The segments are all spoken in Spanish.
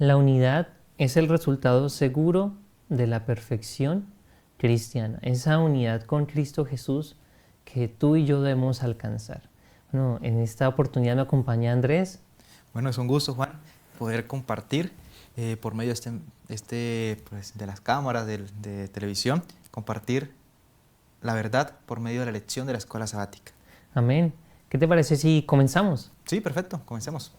La unidad es el resultado seguro de la perfección cristiana, esa unidad con Cristo Jesús que tú y yo debemos alcanzar. Bueno, en esta oportunidad me acompaña Andrés. Bueno, es un gusto, Juan, poder compartir por medio pues, de las cámaras de televisión, compartir la verdad por medio de la lección de la escuela sabática. Amén. ¿Qué te parece si comenzamos? Sí, perfecto, comencemos.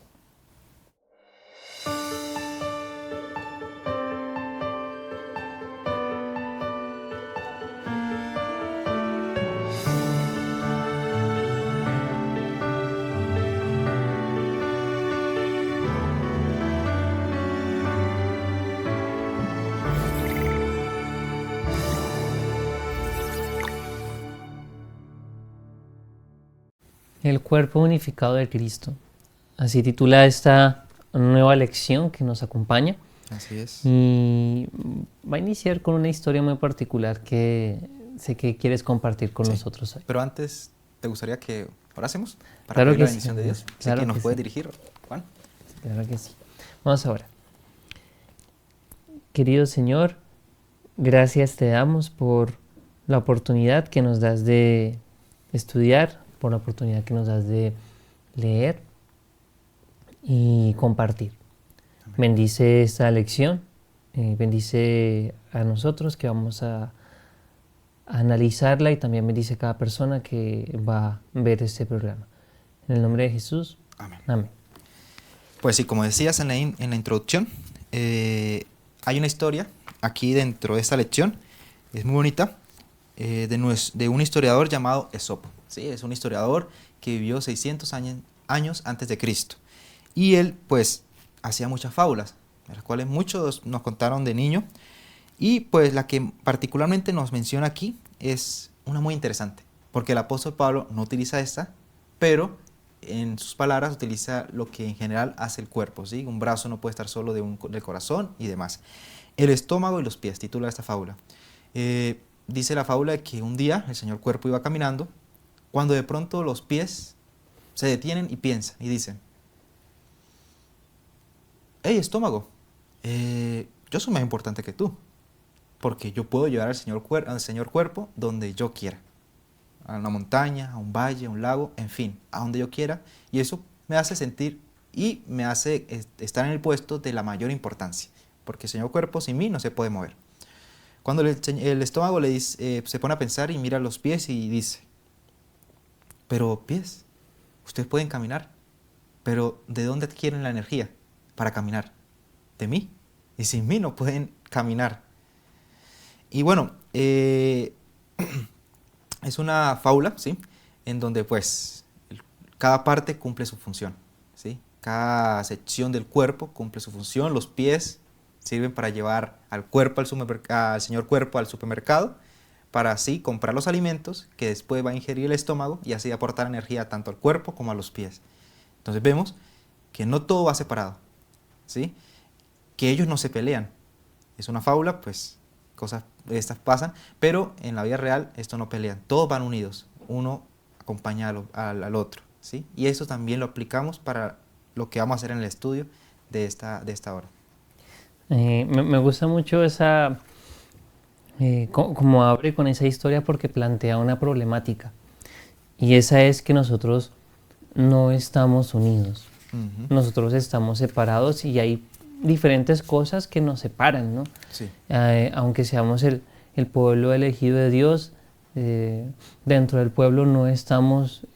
El cuerpo unificado de Cristo. Así titula esta nueva lección que nos acompaña. Así es. Y va a iniciar con una historia muy particular que sé que quieres compartir con nosotros hoy. Pero antes, ¿te gustaría que orásemos para Claro pedir que la sí, bendición de Dios? claro Así que nos que puedes sí. dirigir, Juan. Claro que sí. Vamos ahora. Querido Señor, gracias te damos por la oportunidad que nos das de estudiar, por la oportunidad que nos das de leer y compartir. Amén. Bendice esta lección, bendice a nosotros que vamos a analizarla y también bendice a cada persona que va a ver este programa. En el nombre de Jesús, Amén. amén. Pues sí, como decías en la introducción, hay una historia aquí dentro de esta lección, es muy bonita, de un historiador llamado Esopo. ¿Sí? Es un historiador que vivió 600 años antes de Cristo. Y él, pues, hacía muchas fábulas, de las cuales muchos nos contaron de niño. Y pues la que particularmente nos menciona aquí es una muy interesante, porque el apóstol Pablo no utiliza esta, pero en sus palabras utiliza lo que en general hace el cuerpo, ¿sí? Un brazo no puede estar solo del corazón y demás. El estómago y los pies, titula esta fábula. Dice la fábula que un día el señor cuerpo iba caminando, cuando de pronto los pies se detienen y piensan y dicen: «Hey, estómago, yo soy más importante que tú, porque yo puedo llevar al señor cuerpo donde yo quiera, a una montaña, a un valle, a un lago, en fin, a donde yo quiera, y eso me hace sentir y me hace estar en el puesto de la mayor importancia, porque el señor cuerpo sin mí no se puede mover». Cuando el estómago le dice, se pone a pensar y mira los pies y dice: «Pero pies, ustedes pueden caminar, pero ¿de dónde adquieren la energía para caminar? De mí, y sin mí no pueden caminar». Y bueno, es una fábula, ¿sí? En donde pues cada parte cumple su función, ¿sí? Cada sección del cuerpo cumple su función. Los pies sirven para llevar al señor cuerpo al supermercado, para así comprar los alimentos que después va a ingerir el estómago y así aportar energía tanto al cuerpo como a los pies. Entonces vemos que no todo va separado, ¿sí? Que ellos no se pelean. Es una fábula, pues cosas estas pasan, pero en la vida real esto no pelean, todos van unidos, uno acompaña al otro, ¿sí? Y eso también lo aplicamos para lo que vamos a hacer en el estudio de esta hora. Me gusta mucho esa, como abre con esa historia, porque plantea una problemática, y esa es que nosotros no estamos unidos, nosotros estamos separados y hay diferentes cosas que nos separan, ¿no? Sí. Aunque seamos el pueblo elegido de Dios, dentro del pueblo no estamos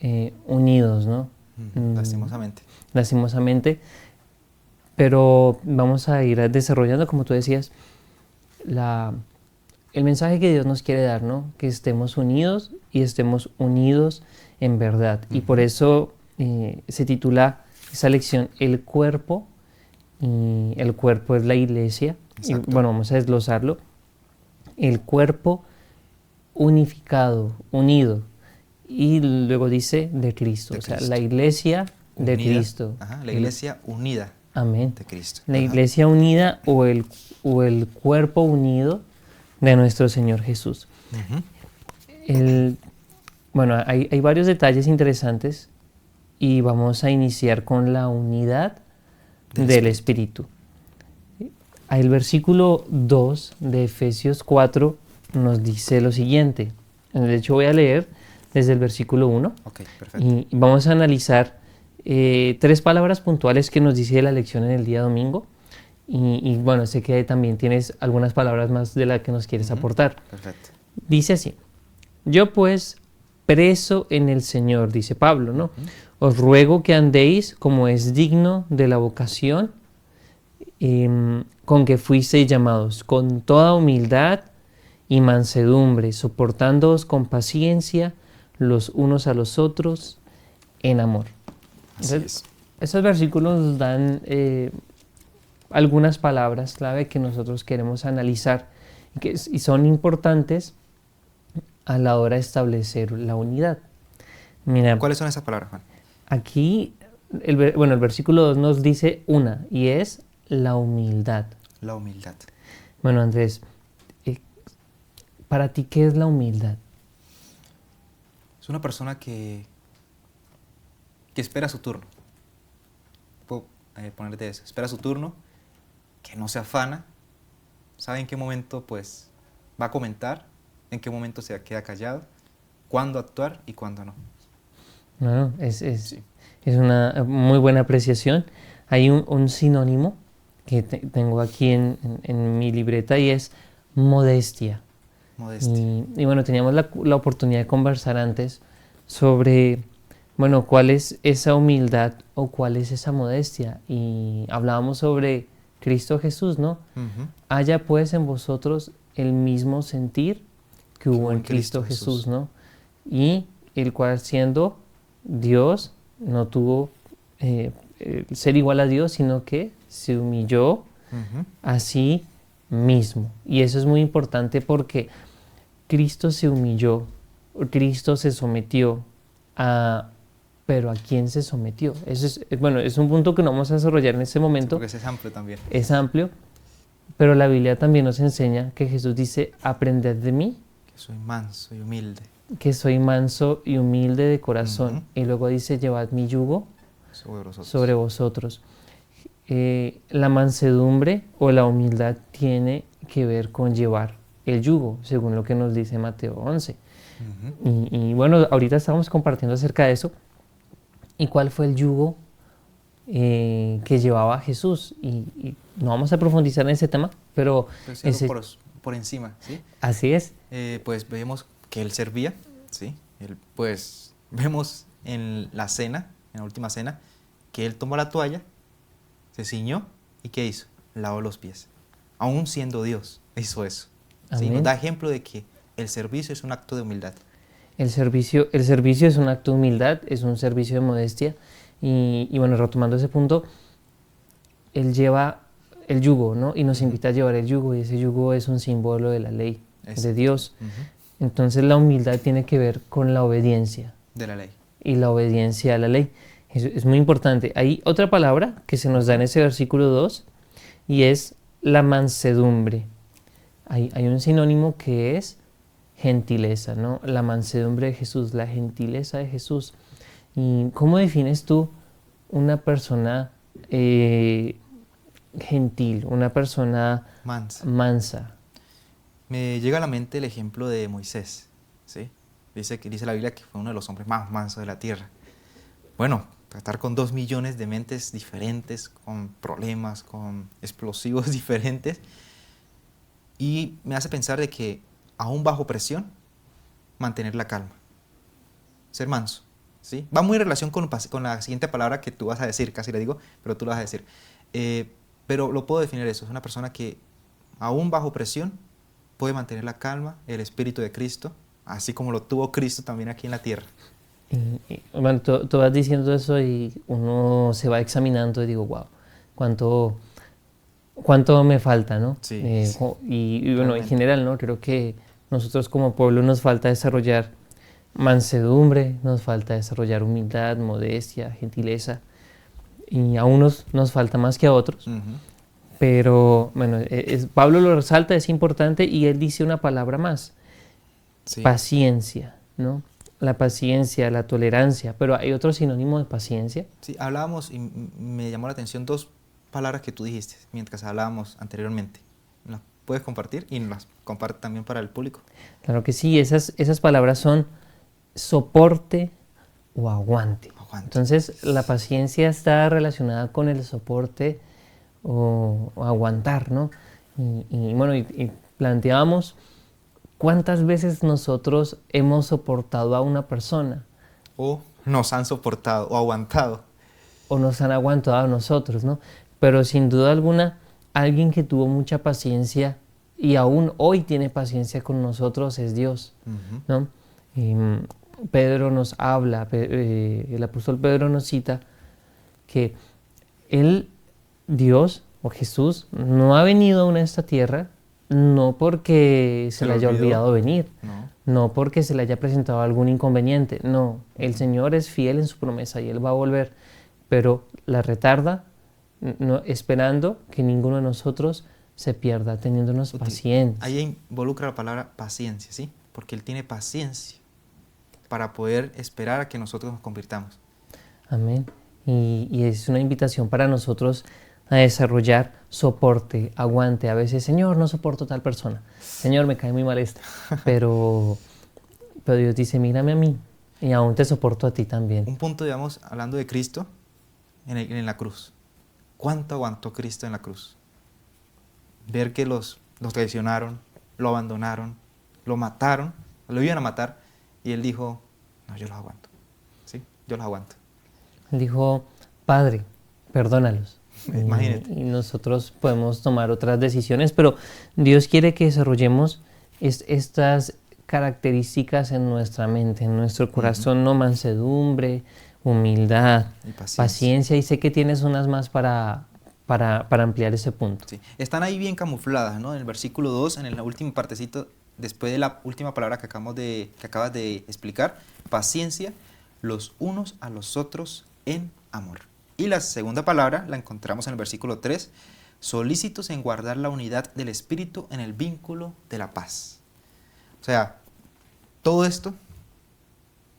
unidos, ¿no? Lastimosamente. Lastimosamente, pero vamos a ir desarrollando, como tú decías, el mensaje que Dios nos quiere dar, ¿no? Que estemos unidos y estemos unidos en verdad. Y por eso se titula esa lección El cuerpo, y el cuerpo es la iglesia. Y, bueno, vamos a desglosarlo. El cuerpo unificado, unido, y luego dice de Cristo, o sea, la iglesia unida, de Cristo. Ajá, la iglesia unida. Amén. De Cristo. La iglesia unida o el cuerpo unido de nuestro Señor Jesús. Bueno, hay varios detalles interesantes y vamos a iniciar con la unidad del Espíritu. El versículo 2 de Efesios 4 nos dice lo siguiente. De hecho, voy a leer desde el versículo 1. Ok, perfecto. Y vamos a analizar 3 palabras puntuales que nos dice la lección en el día domingo. Y bueno, sé que también tienes algunas palabras más de las que nos quieres aportar. Perfecto. Dice así: yo pues, preso en el Señor, dice Pablo, ¿no? Os ruego que andéis como es digno de la vocación con que fuisteis llamados, con toda humildad y mansedumbre, soportándoos con paciencia los unos a los otros en amor. Así Entonces, es. esos versículos nos dan algunas palabras clave que nosotros queremos analizar y son importantes a la hora de establecer la unidad. Mira, ¿Cuáles son esas palabras, Juan? aquí, el versículo 2 nos dice una, y es la humildad. La humildad. Bueno, Andrés, para ti, ¿qué es la humildad? Es una persona que espera su turno. Puedo ponerte eso. Espera su turno, que no se afana, sabe en qué momento pues va a comentar, en qué momento se queda callado, cuándo actuar y cuándo no. Bueno, Sí. es una muy buena apreciación. Hay un sinónimo que tengo aquí en mi libreta y es modestia. Modestia. Y bueno, teníamos la oportunidad de conversar antes sobre, bueno, cuál es esa humildad o cuál es esa modestia. Y hablábamos sobre Cristo Jesús, ¿no? Ujú. Haya pues en vosotros el mismo sentir que hubo en Cristo Jesús, ¿no? Y el cual siendo Dios no tuvo ser igual a Dios, sino que se humilló Ujú. a sí mismo. Y eso es muy importante porque Cristo se humilló, Cristo se sometió a... Pero ¿a quién se sometió? Eso es, bueno, es un punto que no vamos a desarrollar en este Sí, momento, porque ese es amplio también. es amplio, pero la Biblia también nos enseña que Jesús dice, aprended de mí, Que soy manso y humilde que soy manso y humilde de corazón. Ujú. Y luego dice, llevad mi yugo sobre vosotros. sobre vosotros. La mansedumbre o la humildad tiene que ver con llevar el yugo, según lo que nos dice Mateo 11. Ujú. Y bueno, ahorita estamos compartiendo acerca de eso. ¿Y cuál fue el yugo que llevaba Jesús? Y no vamos a profundizar en ese tema, pero Pero sí algo ese, por encima, ¿sí? así es. Pues vemos que él servía, ¿sí? Pues vemos en la cena, en la última cena, que él tomó la toalla, se ciñó y ¿qué hizo? Lavó los pies. Aún siendo Dios, hizo eso. ¿Sí? Nos Amén. da ejemplo de que el servicio es un acto de humildad. El servicio es un acto de humildad, es un servicio de modestia. Y bueno, retomando ese punto, Él lleva el yugo, ¿no? Y nos invita a llevar el yugo, y ese yugo es un símbolo de la ley de Exacto. Dios. Ujú. Entonces la humildad tiene que ver con la obediencia De la ley. y la obediencia a la ley. Eso es muy importante. Hay otra palabra que se nos da en ese versículo 2 y es la mansedumbre. Hay un sinónimo que es gentileza, ¿no? La mansedumbre de Jesús, la gentileza de Jesús. ¿Y cómo defines tú una persona gentil, una persona Mansa. mansa? Me llega a la mente el ejemplo de Moisés, ¿sí? Dice la Biblia que fue uno de los hombres más mansos de la tierra. Bueno, tratar con 2 millones de mentes diferentes, con problemas, con explosivos diferentes, y me hace pensar de que aún bajo presión, mantener la calma, ser manso, ¿sí? Va muy en relación con la siguiente palabra que tú vas a decir, casi le digo, pero tú lo vas a decir. Pero lo puedo definir eso, es una persona que aún bajo presión puede mantener la calma, el Espíritu de Cristo, así como lo tuvo Cristo también aquí en la tierra. Bueno, tú vas diciendo eso y uno se va examinando y digo, wow, cuánto me falta, ¿no? Sí, Y bueno, en realmente. general, ¿no? Creo que nosotros como pueblo nos falta desarrollar mansedumbre, nos falta desarrollar humildad, modestia, gentileza, y a unos nos falta más que a otros. Ujú. Pero bueno, Pablo lo resalta, es importante, y él dice una palabra más, Sí. paciencia, ¿no? La paciencia, la tolerancia, pero hay otro sinónimo de paciencia. Sí, hablábamos y me llamó la atención 2 palabras que tú dijiste mientras hablábamos anteriormente. ¿Las puedes compartir? Y las comparte también para el público. Claro que sí, esas palabras son soporte o aguante. Entonces, la paciencia está relacionada con el soporte o aguantar, ¿no? Y planteábamos cuántas veces nosotros hemos soportado a una persona. O nos han soportado o aguantado. O nos han aguantado a nosotros, ¿no? Pero sin duda alguna, alguien que tuvo mucha paciencia y aún hoy tiene paciencia con nosotros es Dios, ¿no? Pedro nos habla, el apóstol Pedro nos cita que Dios o Jesús no ha venido a esta tierra no porque se le haya olvidado venir, no porque se le haya presentado algún inconveniente, no, el Señor es fiel en su promesa y Él va a volver, pero la retarda esperando que ninguno de nosotros se pierda, teniéndonos paciencia. Ahí involucra la palabra paciencia, ¿sí? Porque Él tiene paciencia para poder esperar a que nosotros nos convirtamos. Amén. Y es una invitación para nosotros a desarrollar soporte, aguante. A veces, Señor, no soporto tal persona. Señor, me cae muy mal esta. Pero Dios dice, mírame a mí y aún te soporto a ti también. Un punto, digamos, hablando de Cristo en la cruz. ¿Cuánto aguantó Cristo en la cruz? Ver que los traicionaron, lo abandonaron, lo mataron, lo iban a matar, y Él dijo, no, yo los aguanto. ¿Sí? Yo los aguanto. Él dijo, Padre, perdónalos. Imagínate. Y nosotros podemos tomar otras decisiones, pero Dios quiere que desarrollemos estas características en nuestra mente, en nuestro corazón, ¿no? Mansedumbre, humildad, paciencia, y sé que tienes unas más para ampliar ese punto. Sí. Están ahí bien camufladas, ¿no? En el versículo 2, en la última partecita, después de la última palabra que acabas de explicar, paciencia los unos a los otros en amor. Y la segunda palabra la encontramos en el versículo 3, solícitos en guardar la unidad del Espíritu en el vínculo de la paz. O sea, todo esto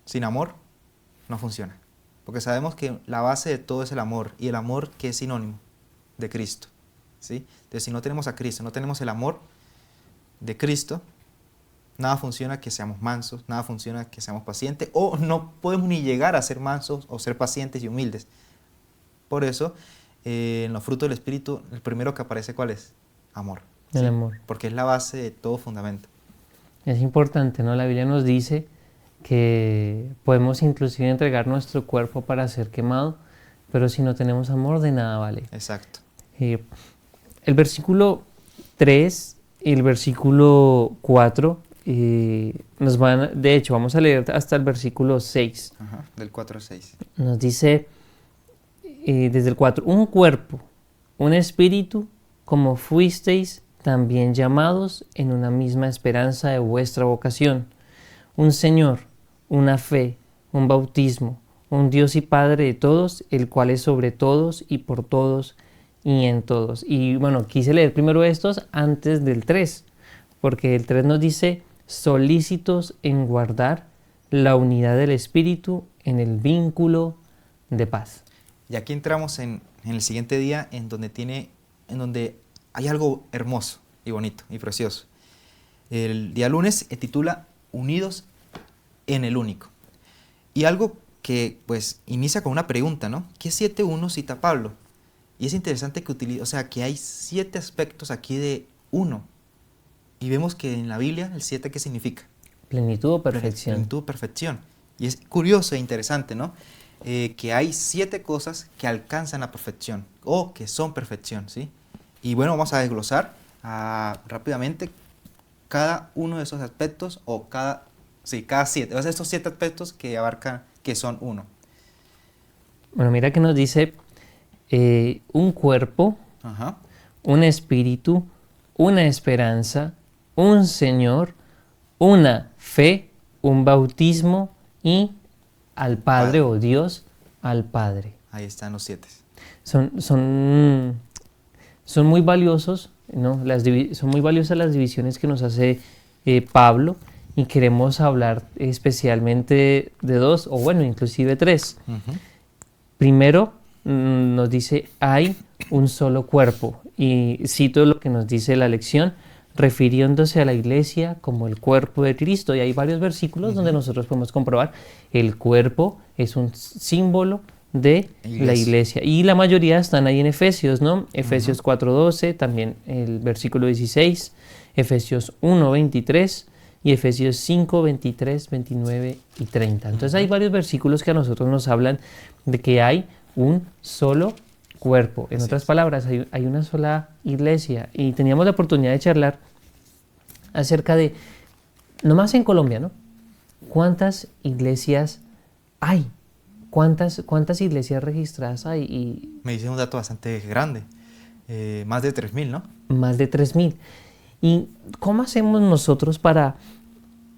sin amor no funciona. Porque sabemos que la base de todo es el amor, y el amor que es sinónimo de Cristo, ¿sí? Entonces, si no tenemos a Cristo, no tenemos el amor de Cristo, nada funciona que seamos mansos, nada funciona que seamos pacientes, o no podemos ni llegar a ser mansos o ser pacientes y humildes. Por eso, en los frutos del Espíritu, el primero que aparece, ¿cuál es? Amor. El ¿sí? amor. Porque es la base de todo fundamento. Es importante, ¿no? La Biblia nos dice que podemos inclusive entregar nuestro cuerpo para ser quemado, pero si no tenemos amor, de nada vale. Exacto. El versículo 3 y el versículo 4 nos van, de hecho, vamos a leer hasta el versículo 6. Ajá, del 4 al 6. Nos dice desde el 4, un cuerpo, un espíritu, como fuisteis también llamados en una misma esperanza de vuestra vocación, un Señor, una fe, un bautismo, un Dios y Padre de todos, el cual es sobre todos y por todos y en todos. Y bueno, quise leer primero estos antes del 3, porque el 3 nos dice, solícitos en guardar la unidad del Espíritu en el vínculo de paz. Y aquí entramos en el siguiente día, en donde hay algo hermoso y bonito y precioso. El día lunes se titula Unidos en el único. Y algo que pues inicia con una pregunta, ¿no? ¿Qué 7-1 cita Pablo? Y es interesante que hay 7 aspectos aquí de uno. Y vemos que en la Biblia el 7, ¿qué significa? Plenitud o perfección. Plenitud o perfección. Y es curioso e interesante, ¿no? Que hay 7 cosas que alcanzan la perfección o que son perfección, ¿sí? Y bueno, vamos a desglosar rápidamente cada uno de esos aspectos cada 7. O sea, estos 7 aspectos que abarcan, que son uno. Bueno, mira que nos dice un cuerpo, Ajá. un espíritu, una esperanza, un Señor, una fe, un bautismo y al Padre o Dios al Padre. Ahí están los 7. Son muy valiosos, ¿no? Son muy valiosas las divisiones que nos hace Pablo, y queremos hablar especialmente de 2, o bueno, inclusive 3. Uh-huh. Primero, nos dice hay un solo cuerpo. Y cito lo que nos dice la lección, refiriéndose a la iglesia como el cuerpo de Cristo. Y hay varios versículos donde nosotros podemos comprobar el cuerpo es un símbolo de la iglesia. Y la mayoría están ahí en Efesios, ¿no? Efesios 4:12, también el versículo 16, Efesios 1:23 y Efesios 5:23, 29 y 30. Entonces hay varios versículos que a nosotros nos hablan de que hay un solo cuerpo. En otras palabras, hay una sola iglesia. Y teníamos la oportunidad de charlar acerca de, nomás en Colombia, ¿no? ¿Cuántas iglesias hay? ¿Cuántas iglesias registradas hay? Y me dice un dato bastante grande, más de 3.000, ¿no? Más de 3.000. ¿Y cómo hacemos nosotros para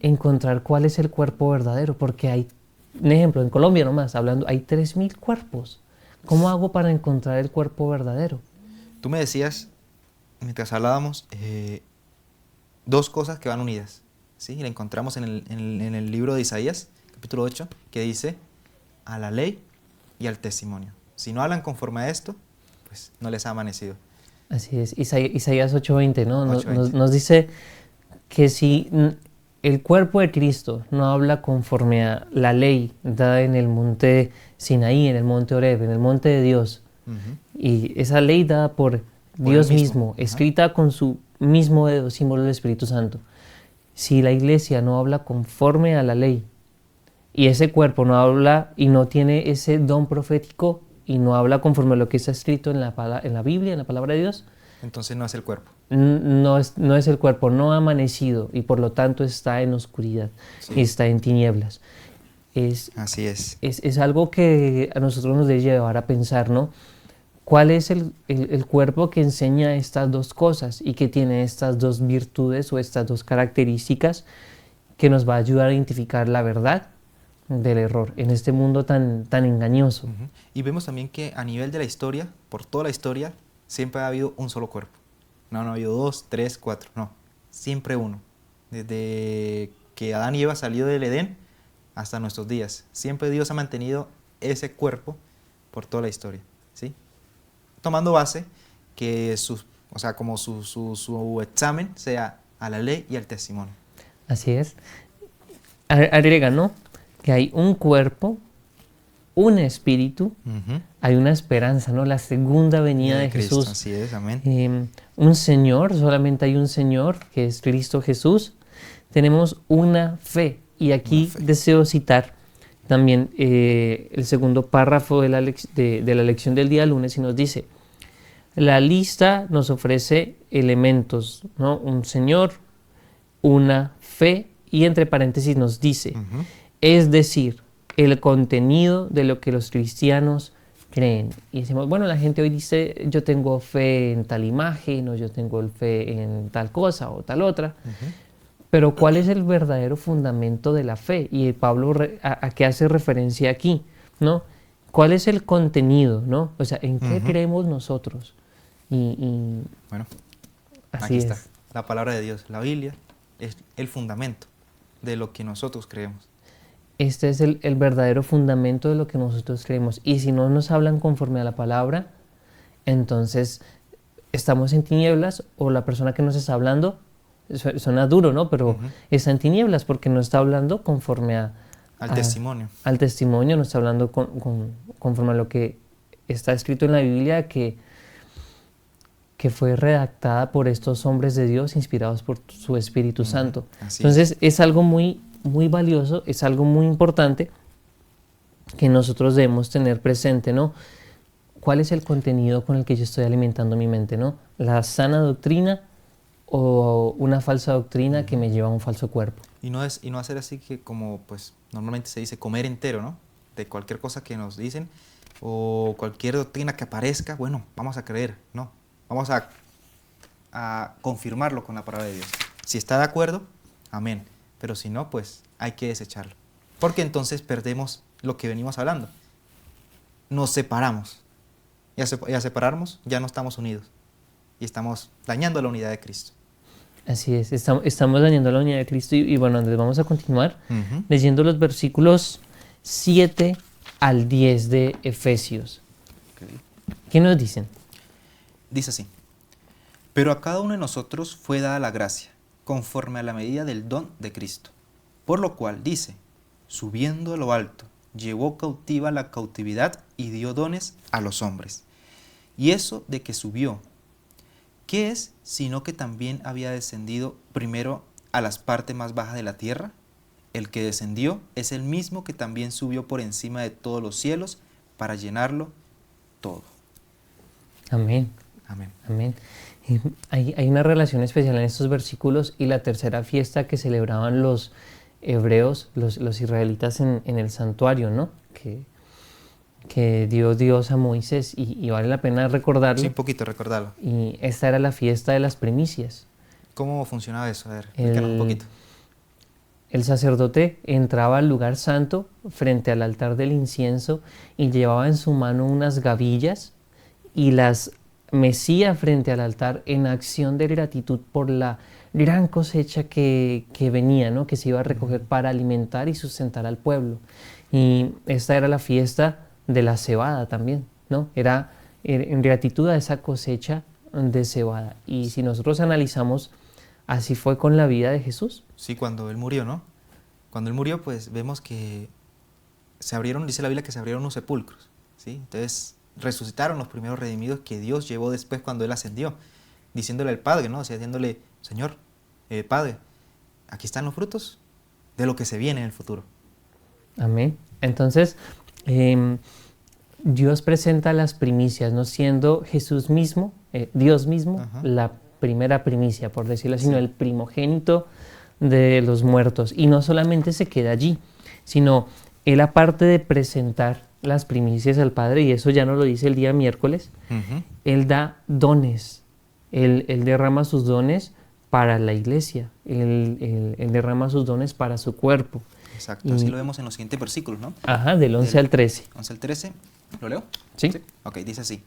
encontrar cuál es el cuerpo verdadero? Porque hay, un ejemplo, en Colombia nomás, hablando, hay 3.000 cuerpos. ¿Cómo hago para encontrar el cuerpo verdadero? Tú me decías, mientras hablábamos, dos cosas que van unidas, ¿sí? La encontramos en el libro de Isaías, capítulo 8, que dice a la ley y al testimonio. Si no hablan conforme a esto, pues no les ha amanecido. Así es, Isaías 8:20, ¿no? 8:20. Nos dice que si el cuerpo de Cristo no habla conforme a la ley dada en el monte Sinaí, en el monte Horeb, en el monte de Dios, y esa ley dada por Dios mismo, escrita con su mismo dedo, símbolo del Espíritu Santo, si la iglesia no habla conforme a la ley, y ese cuerpo no habla y no tiene ese don profético y no habla conforme a lo que está escrito en la Biblia, en la palabra de Dios, entonces no es el cuerpo. No es el cuerpo, no ha amanecido y por lo tanto está en oscuridad, está en tinieblas. Así es. Es algo que a nosotros nos debe llevar a pensar, ¿no? ¿Cuál es el cuerpo que enseña estas dos cosas y que tiene estas dos virtudes o estas dos características que nos va a ayudar a identificar la verdad del error en este mundo tan engañoso? Y vemos también que a nivel de la historia, por toda la historia, siempre ha habido un solo cuerpo. No ha habido 2, 3, 4, no. Siempre uno. Desde que Adán y Eva salió del Edén hasta nuestros días. Siempre Dios ha mantenido ese cuerpo por toda la historia, ¿sí? Tomando base que como su examen sea a la ley y al testimonio. Así es. Agrega, ¿no? Que hay un cuerpo, un espíritu, hay una esperanza, ¿no? La segunda venida de Cristo, Jesús. así es, amén. Un Señor, solamente hay un Señor, que es Cristo Jesús. Tenemos una fe. Y aquí deseo citar también el segundo párrafo de la lección del día lunes y nos dice, la lista nos ofrece elementos, ¿no? Un Señor, una fe y entre paréntesis nos dice, es decir, el contenido de lo que los cristianos creen. Y decimos, bueno, la gente hoy dice, yo tengo fe en tal imagen o yo tengo fe en tal cosa o tal otra. Pero ¿cuál es el verdadero fundamento de la fe? Y Pablo, ¿a qué hace referencia aquí? ¿No? ¿Cuál es el contenido? ¿No? O sea, ¿en qué creemos nosotros? Bueno, así aquí es. está. La palabra de Dios, la Biblia, es el fundamento de lo que nosotros creemos. Este es el verdadero fundamento de lo que nosotros creemos. Y si no nos hablan conforme a la palabra, entonces estamos en tinieblas o la persona que nos está hablando, suena duro, ¿no? Pero está en tinieblas porque no está hablando conforme al testimonio. Al testimonio, no está hablando conforme a lo que está escrito en la Biblia, que fue redactada por estos hombres de Dios inspirados por su Espíritu Santo. Entonces es algo muy, muy valioso, es algo muy importante que nosotros debemos tener presente, ¿no? ¿Cuál es el contenido con el que yo estoy alimentando mi mente, ¿no? La sana doctrina o una falsa doctrina que me lleva a un falso cuerpo. Y no hacer así que como pues normalmente se dice comer entero, ¿no? De cualquier cosa que nos dicen o cualquier doctrina que aparezca, bueno, vamos a creer, no. Vamos a confirmarlo con la palabra de Dios. Si está de acuerdo, amén. Pero si no, pues hay que desecharlo. Porque entonces perdemos lo que venimos hablando. Nos separamos. Y a separarnos ya no estamos unidos. Y estamos dañando la unidad de Cristo. Así es, estamos dañando la unidad de Cristo y bueno, Andrés, vamos a continuar leyendo los versículos 7 al 10 de Efesios. ¿Qué nos dicen? Dice así: pero a cada uno de nosotros fue dada la gracia, conforme a la medida del don de Cristo. Por lo cual dice, subiendo a lo alto, llevó cautiva la cautividad y dio dones a los hombres. Y eso de que subió, ¿qué es sino que también había descendido primero a las partes más bajas de la tierra? El que descendió es el mismo que también subió por encima de todos los cielos para llenarlo todo. Amén. Amén. Amén. Hay una relación especial en estos versículos y la tercera fiesta que celebraban los hebreos, los israelitas en el santuario, ¿no? Que dio Dios a Moisés y vale la pena recordarlo. Sí, un poquito recordarlo. Y esta era la fiesta de las primicias. ¿Cómo funcionaba eso? A ver, explícanos un poquito. El sacerdote entraba al lugar santo frente al altar del incienso y llevaba en su mano unas gavillas y las mecía frente al altar en acción de gratitud por la gran cosecha que venía, ¿no? Que se iba a recoger para alimentar y sustentar al pueblo. Y esta era la fiesta de la cebada también, ¿no? Era en gratitud a esa cosecha de cebada. Y si nosotros analizamos, así fue con la vida de Jesús. Sí, cuando Él murió, ¿no? Cuando Él murió, pues vemos que se abrieron, dice la Biblia que se abrieron los sepulcros, ¿sí? Entonces resucitaron los primeros redimidos que Dios llevó después cuando Él ascendió, diciéndole al Padre, ¿no? O sea, diciéndole, Señor, Padre, aquí están los frutos de lo que se viene en el futuro. Amén. Entonces, Dios presenta las primicias, no siendo Jesús mismo, Dios mismo, la primera primicia, por decirlo así, sino el primogénito de los muertos. Y no solamente se queda allí, sino Él, aparte de presentar las primicias al Padre, y eso ya nos lo dice el día miércoles, Él da dones, Él derrama sus dones para la iglesia, Él derrama sus dones para su cuerpo. Exacto, así lo vemos en los siguientes versículos, ¿no? Ajá, del 11 al 13. 11 al 13, ¿lo leo? Sí. Ok, dice así.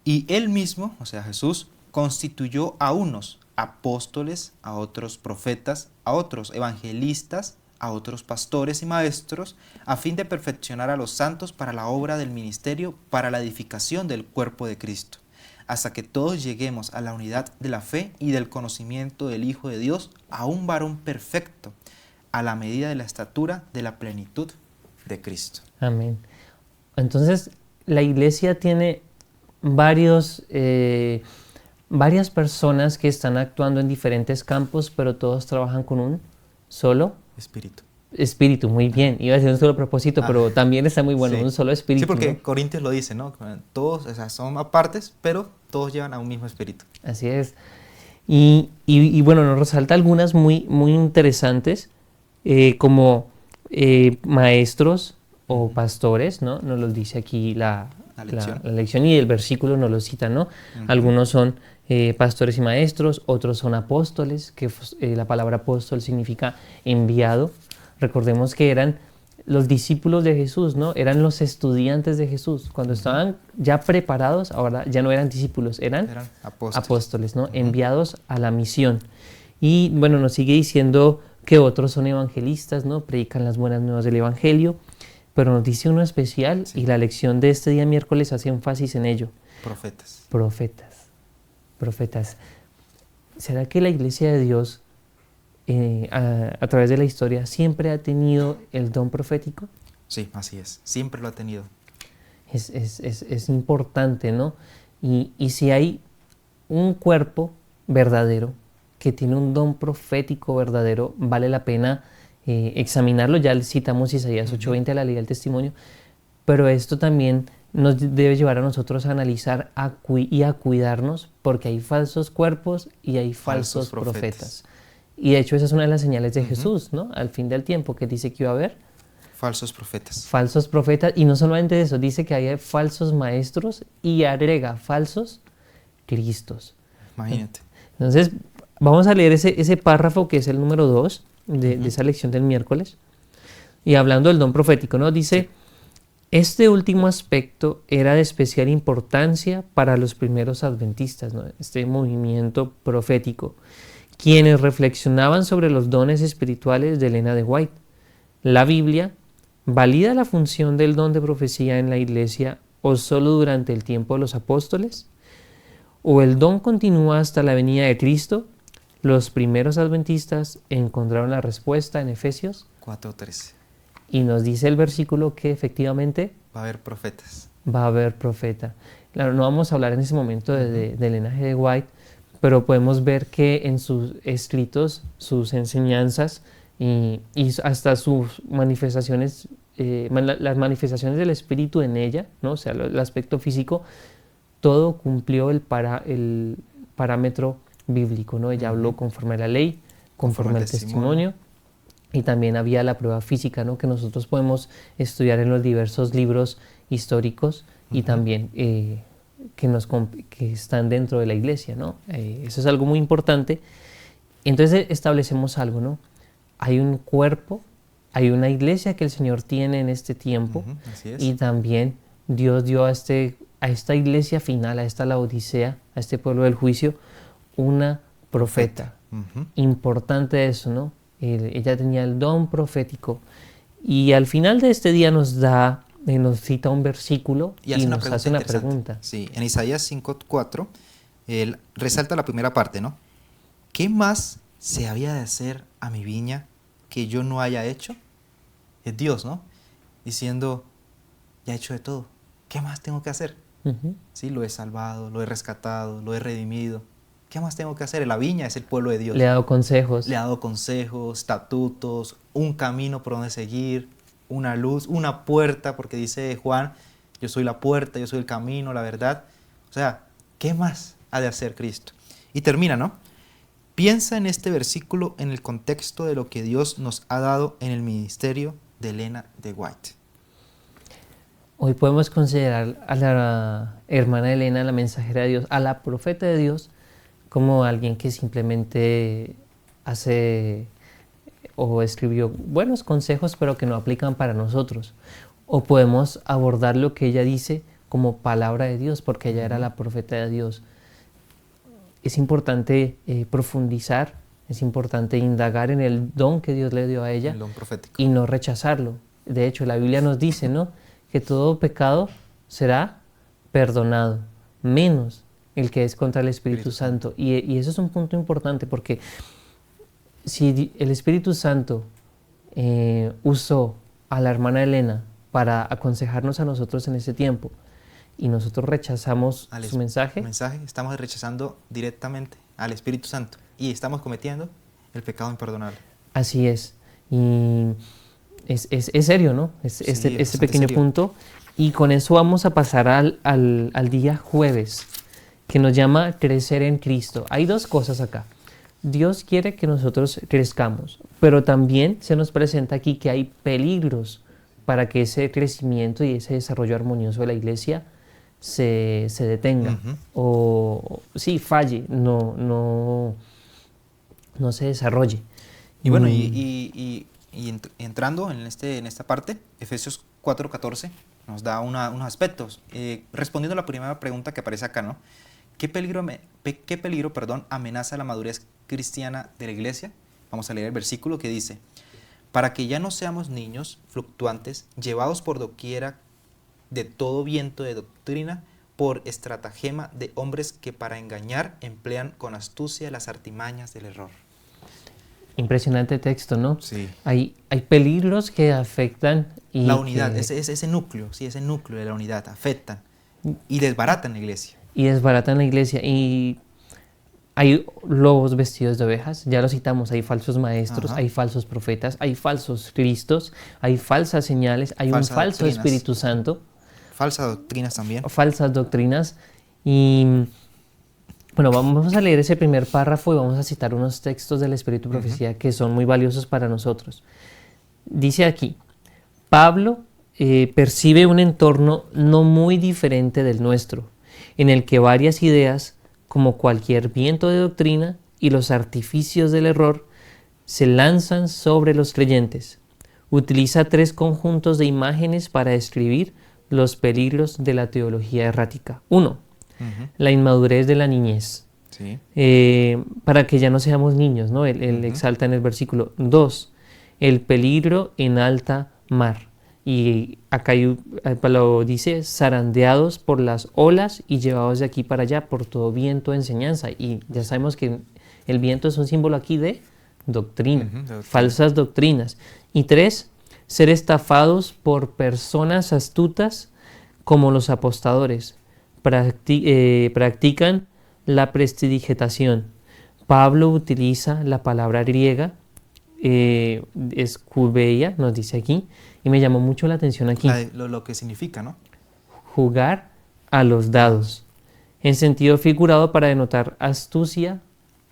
Y Él mismo, o sea Jesús, constituyó a unos apóstoles, a otros profetas, a otros evangelistas, a otros pastores y maestros, a fin de perfeccionar a los santos para la obra del ministerio, para la edificación del cuerpo de Cristo, hasta que todos lleguemos a la unidad de la fe y del conocimiento del Hijo de Dios, a un varón perfecto, a la medida de la estatura de la plenitud de Cristo. Amén. Entonces, la iglesia tiene varias personas que están actuando en diferentes campos, pero todos trabajan con un solo espíritu. Muy bien, iba a decir un solo propósito, pero también está muy bueno, sí. Un solo espíritu. Sí, porque ¿no? Corintios lo dice, ¿no? Todos, o sea, son apartes, pero todos llevan a un mismo espíritu. Así es. Y bueno, nos resalta algunas muy interesantes, como maestros o pastores, ¿no? Nos los dice aquí la lección y el versículo nos lo cita, ¿no? Algunos son pastores y maestros, otros son apóstoles, que la palabra apóstol significa enviado. Recordemos que eran los discípulos de Jesús, ¿no? Eran los estudiantes de Jesús. Cuando estaban ya preparados, ahora ya no eran discípulos, eran apóstoles, ¿no? Enviados a la misión. Y bueno, nos sigue diciendo que otros son evangelistas, ¿no? Predican las buenas nuevas del evangelio, pero nos dice uno especial y la lección de este día miércoles hace énfasis en ello. Profetas. ¿Será que la iglesia de Dios a través de la historia siempre ha tenido el don profético? Sí, así es, siempre lo ha tenido. Es importante, ¿no? Y si hay un cuerpo verdadero que tiene un don profético verdadero, vale la pena examinarlo. Ya citamos Isaías 8:20, a la ley del testimonio, pero esto también nos debe llevar a nosotros a analizar y a cuidarnos, porque hay falsos cuerpos y hay falsos profetas. Y de hecho esa es una de las señales de Jesús, ¿no? Al fin del tiempo, que dice que iba a haber falsos profetas. Falsos profetas, y no solamente eso, dice que hay falsos maestros y agrega falsos cristos. Imagínate. Entonces, vamos a leer ese párrafo que es el número 2 de esa lección del miércoles. Y hablando del don profético, ¿no? Dice, este último aspecto era de especial importancia para los primeros adventistas, ¿no? Este movimiento profético, quienes reflexionaban sobre los dones espirituales de Elena de White. La Biblia valida la función del don de profecía en la iglesia o solo durante el tiempo de los apóstoles? ¿O el don continúa hasta la venida de Cristo? Los primeros adventistas encontraron la respuesta en Efesios 4:13. y nos dice el versículo que efectivamente Va a haber profetas. va a haber profeta. Claro, no vamos a hablar en ese momento del linaje de White, pero podemos ver que en sus escritos, sus enseñanzas y hasta sus manifestaciones, las manifestaciones del Espíritu en ella, ¿no? O sea, el aspecto físico, todo cumplió el parámetro bíblico, ¿no? Ella habló conforme a la ley, conforme al testimonio, y también había la prueba física, ¿no? Que nosotros podemos estudiar en los diversos libros históricos y también que están dentro de la iglesia, ¿no? Eso es algo muy importante. Entonces establecemos algo, ¿no? Hay un cuerpo, hay una iglesia que el Señor tiene en este tiempo, así es. y también Dios dio a esta iglesia final, a esta Laodicea, a este pueblo del juicio, una profeta. Importante eso, ¿no? Ella tenía el don profético, y al final de este día nos cita un versículo y nos hace una pregunta. Sí, en Isaías 5:4, él resalta la primera parte, ¿no? ¿Qué más se había de hacer a mi viña que yo no haya hecho? Es Dios, ¿no? Diciendo, ya he hecho de todo. ¿Qué más tengo que hacer? Sí, lo he salvado, lo he rescatado, lo he redimido. ¿Qué más tengo que hacer? La viña es el pueblo de Dios. Le ha dado consejos. Le ha dado consejos, estatutos, un camino por donde seguir, una luz, una puerta, porque dice Juan, yo soy la puerta, yo soy el camino, la verdad. O sea, ¿qué más ha de hacer Cristo? Y termina, ¿no? Piensa en este versículo en el contexto de lo que Dios nos ha dado en el ministerio de Elena de White. Hoy podemos considerar a la hermana Elena, la mensajera de Dios, a la profeta de Dios, como alguien que simplemente hace o escribió buenos consejos, pero que no aplican para nosotros. O podemos abordar lo que ella dice como palabra de Dios, porque ella era la profeta de Dios. Es importante profundizar, es importante indagar en el don que Dios le dio a ella, el don profético, y no rechazarlo. De hecho, la Biblia nos dice, ¿no?, que todo pecado será perdonado, menos el que es contra el Espíritu Santo. Y eso es un punto importante, porque si el Espíritu Santo usó a la hermana Elena para aconsejarnos a nosotros en ese tiempo, y nosotros rechazamos su mensaje, estamos rechazando directamente al Espíritu Santo y estamos cometiendo el pecado imperdonable. Así es. Y es serio, ¿no? Este pequeño serio. Punto. Y con eso vamos a pasar al día jueves, que nos llama crecer en Cristo. Hay dos cosas acá. Dios quiere que nosotros crezcamos, pero también se nos presenta aquí que hay peligros para que ese crecimiento y ese desarrollo armonioso de la iglesia se detenga, o sí, falle, no se desarrolle. Y bueno, y entrando en esta parte, Efesios 4:14 nos da unos aspectos. Respondiendo a la primera pregunta que aparece acá, ¿no? ¿Qué peligro amenaza la madurez cristiana de la iglesia? Vamos a leer el versículo que dice: para que ya no seamos niños fluctuantes, llevados por doquiera de todo viento de doctrina, por estratagema de hombres que para engañar emplean con astucia las artimañas del error. Impresionante texto, ¿no? Sí. Hay peligros que afectan y la unidad, ese núcleo, sí, ese núcleo de la unidad, afectan y desbaratan la iglesia. Y desbaratan la iglesia. Y hay lobos vestidos de ovejas, ya lo citamos, hay falsos maestros, hay falsos profetas, hay falsos cristos, hay falsas señales, hay un falso Espíritu Santo. Falsas doctrinas también. Falsas doctrinas. Y bueno, vamos a leer ese primer párrafo y vamos a citar unos textos del Espíritu de Profecía que son muy valiosos para nosotros. Dice aquí: Pablo percibe un entorno no muy diferente del nuestro, en el que varias ideas, como cualquier viento de doctrina y los artificios del error, se lanzan sobre los creyentes. Utiliza tres conjuntos de imágenes para describir los peligros de la teología errática. 1. La inmadurez de la niñez. Sí. Para que ya no seamos niños, ¿no? Él exalta en el versículo. 2. El peligro en alta mar. Y acá lo dice, zarandeados por las olas y llevados de aquí para allá por todo viento de enseñanza. Y ya sabemos que el viento es un símbolo aquí de doctrina, Ujú, de doctrina. falsas doctrinas. Y 3, ser estafados por personas astutas como los apostadores. Practican la prestidigitación. Pablo utiliza la palabra griega, escubeia, nos dice aquí, y me llamó mucho la atención aquí. Lo que significa, ¿no? Jugar a los dados, en sentido figurado para denotar astucia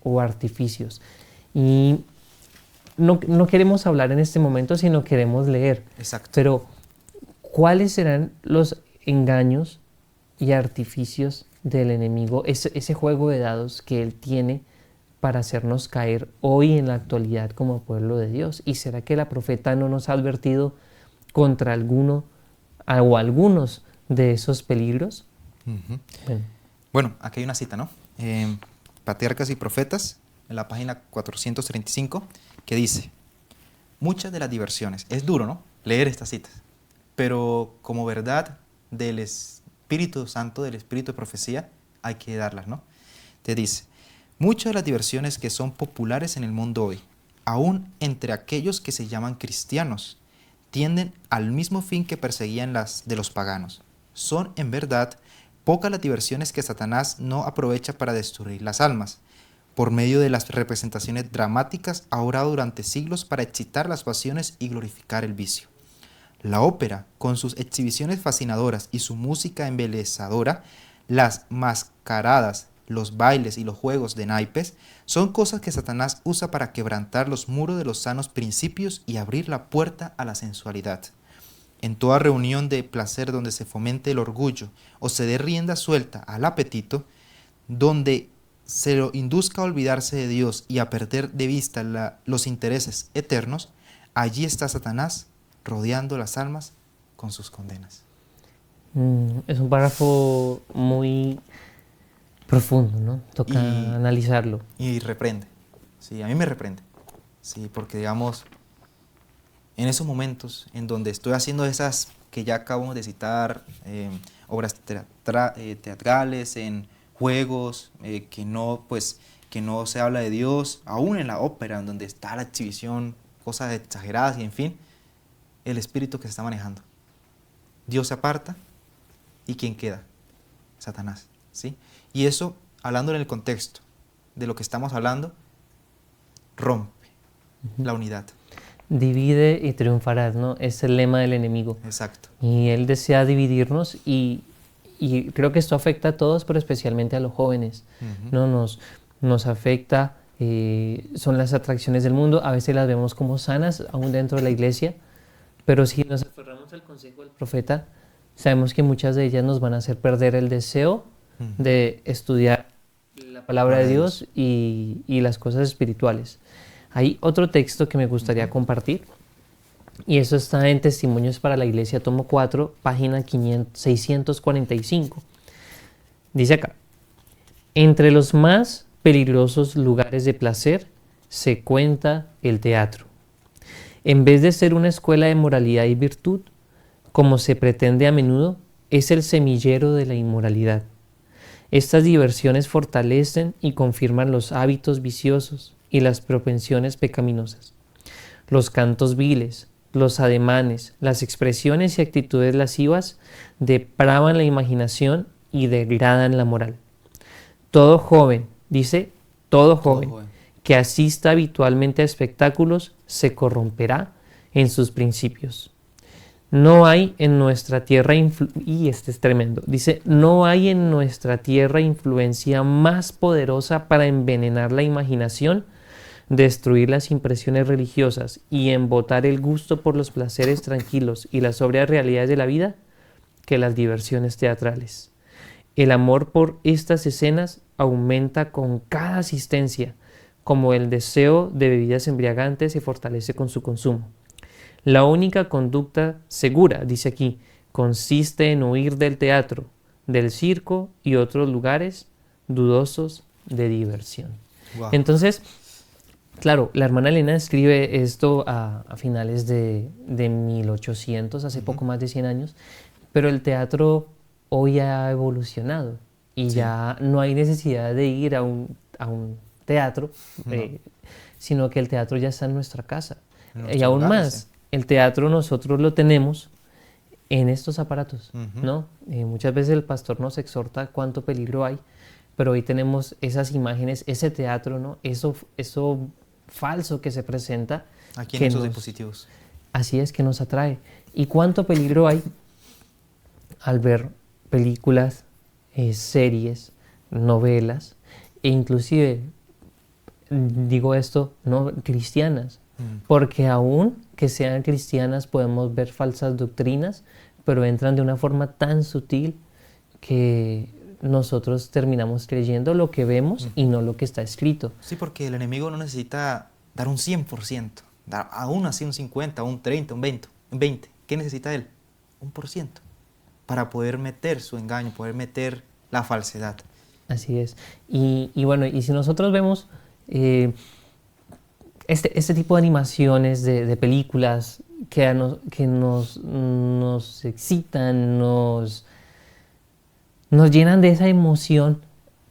o artificios. Y no queremos hablar en este momento, sino queremos leer. Exacto. Pero, ¿cuáles serán los engaños y artificios del enemigo? Ese juego de dados que él tiene para hacernos caer hoy en la actualidad como pueblo de Dios. ¿Y será que la profeta no nos ha advertido contra alguno o algunos de esos peligros? Uh-huh. Bueno, aquí hay una cita, ¿no? Patriarcas y Profetas, en la página 435, que dice: muchas de las diversiones, es duro, ¿no?, leer estas citas, pero como verdad del Espíritu Santo, del Espíritu de profecía, hay que darlas, ¿no? Te dice: muchas de las diversiones que son populares en el mundo hoy, aún entre aquellos que se llaman cristianos, tienden al mismo fin que perseguían las de los paganos. Son, en verdad, pocas las diversiones que Satanás no aprovecha para destruir las almas. Por medio de las representaciones dramáticas ha orado durante siglos para excitar las pasiones y glorificar el vicio. La ópera, con sus exhibiciones fascinadoras y su música embelezadora, las mascaradas, los bailes y los juegos de naipes, son cosas que Satanás usa para quebrantar los muros de los sanos principios y abrir la puerta a la sensualidad. En toda reunión de placer donde se fomente el orgullo o se dé rienda suelta al apetito, donde se lo induzca a olvidarse de Dios y a perder de vista los intereses eternos, allí está Satanás rodeando las almas con sus condenas. Es un párrafo muy profundo, ¿no? Toca analizarlo. Y reprende. Sí, a mí me reprende. Sí, porque digamos, en esos momentos en donde estoy haciendo esas que ya acabamos de citar, obras teatrales, en juegos, que no se habla de Dios, aún en la ópera, en donde está la exhibición, cosas exageradas y en fin, el espíritu que se está manejando. Dios se aparta y ¿quién queda? Satanás, ¿sí? Y eso, hablando en el contexto de lo que estamos hablando, rompe la unidad. Divide y triunfarás, ¿no? Es el lema del enemigo. Exacto. Y él desea dividirnos y creo que esto afecta a todos, pero especialmente a los jóvenes. ¿No? Nos afecta, son las atracciones del mundo, a veces las vemos como sanas, aún dentro de la iglesia, pero si nos aferramos al consejo del profeta, sabemos que muchas de ellas nos van a hacer perder el deseo de estudiar la palabra de Dios y las cosas espirituales. Hay otro texto que me gustaría compartir, y eso está en Testimonios para la Iglesia, tomo 4, página 645. Dice acá: entre los más peligrosos lugares de placer se cuenta el teatro. En vez de ser una escuela de moralidad y virtud, como se pretende a menudo, es el semillero de la inmoralidad. Estas diversiones fortalecen y confirman los hábitos viciosos y las propensiones pecaminosas. Los cantos viles, los ademanes, las expresiones y actitudes lascivas depravan la imaginación y degradan la moral. Todo joven, dice, todo joven que asista habitualmente a espectáculos se corromperá en sus principios. No hay en nuestra tierra, y este es tremendo, dice, no hay en nuestra tierra influencia más poderosa para envenenar la imaginación, destruir las impresiones religiosas y embotar el gusto por los placeres tranquilos y las sobrias realidades de la vida que las diversiones teatrales. El amor por estas escenas aumenta con cada asistencia, como el deseo de bebidas embriagantes se fortalece con su consumo. La única conducta segura, dice aquí, consiste en huir del teatro, del circo y otros lugares dudosos de diversión. Wow. Entonces, Claro, la hermana Elena escribe esto a finales de 1800, hace poco más de 100 años, pero el teatro hoy ha evolucionado y Sí. ya no hay necesidad de ir a un teatro, No, sino que el teatro ya está en nuestra casa. en Y nuestros aún lugares, más, el teatro nosotros lo tenemos en estos aparatos, Ujú. ¿no? Muchas veces el pastor nos exhorta cuánto peligro hay, pero hoy tenemos esas imágenes, ese teatro, ¿no? Eso falso que se presenta, Aquí en que esos nos, dispositivos. así es que nos atrae. ¿Y cuánto peligro hay al ver películas, series, novelas, e inclusive, digo esto, no cristianas? Mm. Porque aún que sean cristianas podemos ver falsas doctrinas, pero entran de una forma tan sutil que nosotros terminamos creyendo lo que vemos y no lo que está escrito. Sí, porque el enemigo no necesita dar un 100%, dar aún así un 50, un 30, un 20. ¿Qué necesita él? Un por ciento, para poder meter su engaño, poder meter la falsedad. Así es. Y bueno, y si nosotros vemos eh, este tipo de animaciones, de películas que nos excitan, nos llenan de esa emoción,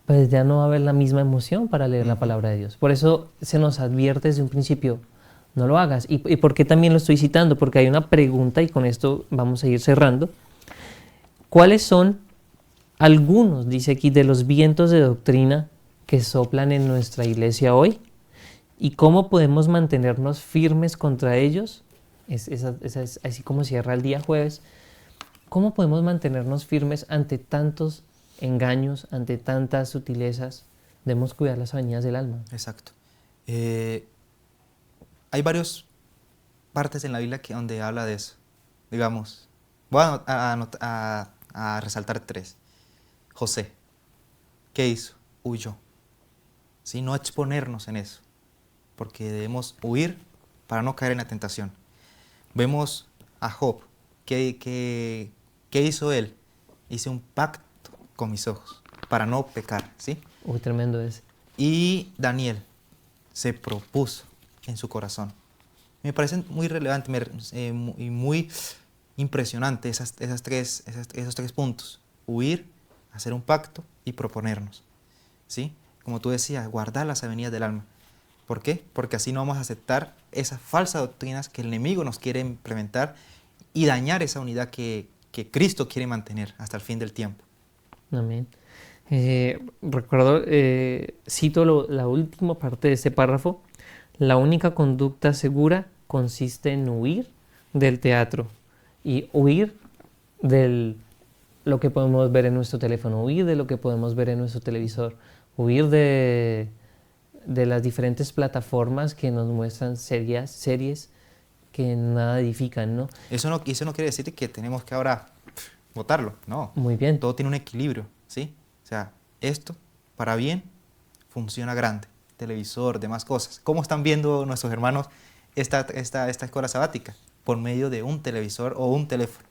pues ya no va a haber la misma emoción para leer la Ujú. palabra de Dios. Por eso se nos advierte desde un principio, no lo hagas. ¿Y por qué también lo estoy citando? Porque hay una pregunta y con esto vamos a ir cerrando. ¿Cuáles son algunos, dice aquí, de los vientos de doctrina que soplan en nuestra iglesia hoy? ¿Y cómo podemos mantenernos firmes contra ellos? Es así como cierra el día jueves. ¿Cómo podemos mantenernos firmes ante tantos engaños, ante tantas sutilezas? Debemos cuidar las avenidas del alma. Exacto. Eh, Hay varias partes en la Biblia donde habla de eso. Digamos, voy a resaltar tres. José, ¿qué hizo? Huyó. ¿Sí? No exponernos en eso, porque debemos huir para no caer en la tentación. Vemos a Job, ¿qué hizo él? Hice un pacto con mis ojos para no pecar, ¿sí? Uy, tremendo es. Y Daniel se propuso en su corazón. Me parece muy relevante y muy impresionante esos tres puntos. Huir, hacer un pacto y proponernos, ¿sí? Como tú decías, guardar las avenidas del alma. ¿Por qué? Porque así no vamos a aceptar esas falsas doctrinas que el enemigo nos quiere implementar y dañar esa unidad que Cristo quiere mantener hasta el fin del tiempo. Amén. Recuerdo, cito la última parte de este párrafo. La única conducta segura consiste en huir del teatro y huir de lo que podemos ver en nuestro teléfono, huir de lo que podemos ver en nuestro televisor, huir de las diferentes plataformas que nos muestran series que nada edifican, ¿no? Eso no quiere decir que tenemos que ahora votarlo, no. Muy bien. Todo tiene un equilibrio, ¿sí? O sea, esto, para bien, funciona grande. Televisor, demás cosas. ¿Cómo están viendo nuestros hermanos esta escuela sabática? Por medio de un televisor o un teléfono.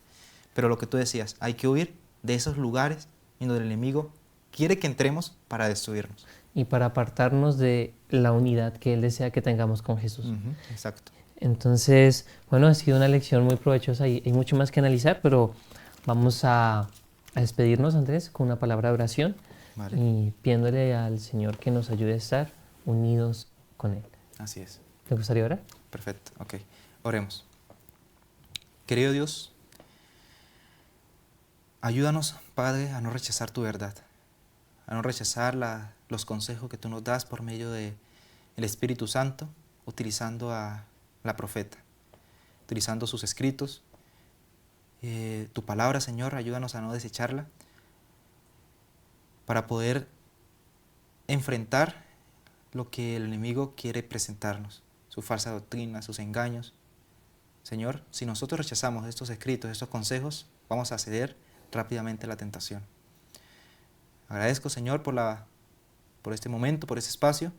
Pero lo que tú decías, hay que huir de esos lugares en donde el enemigo quiere que entremos para destruirnos. Y para apartarnos de la unidad que Él desea que tengamos con Jesús. Exacto. Entonces, bueno, ha sido una lección muy provechosa y hay mucho más que analizar, pero vamos a despedirnos, Andrés, con una palabra de oración Vale. y pidiéndole al Señor que nos ayude a estar unidos con Él. Así es. ¿Te gustaría orar? Perfecto. Ok. Oremos. Querido Dios, ayúdanos, Padre, a no rechazar tu verdad, a no rechazar los consejos que tú nos das por medio del Espíritu Santo, utilizando a la profeta, utilizando sus escritos. Tu palabra, Señor, ayúdanos a no desecharla para poder enfrentar lo que el enemigo quiere presentarnos, su falsa doctrina, sus engaños. Señor, si nosotros rechazamos estos escritos, estos consejos, vamos a ceder rápidamente a la tentación. Agradezco, Señor, por este momento, por este espacio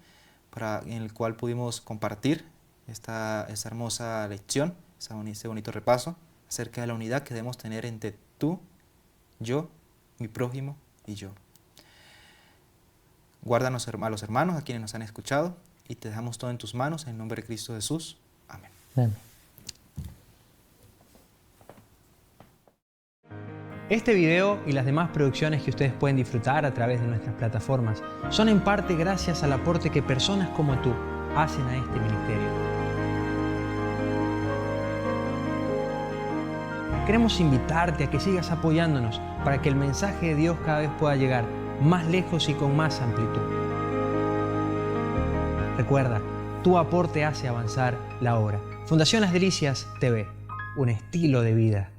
en el cual pudimos compartir esta hermosa lección, este bonito repaso acerca de la unidad que debemos tener entre tú, yo, mi prójimo y yo. Guárdanos a los hermanos, a quienes nos han escuchado, y te dejamos todo en tus manos, en el nombre de Cristo Jesús. Amén. Amén. Este video y las demás producciones que ustedes pueden disfrutar a través de nuestras plataformas son en parte gracias al aporte que personas como tú hacen a este ministerio. Queremos invitarte a que sigas apoyándonos para que el mensaje de Dios cada vez pueda llegar más lejos y con más amplitud. Recuerda, tu aporte hace avanzar la obra. Fundación Las Delicias TV, un estilo de vida.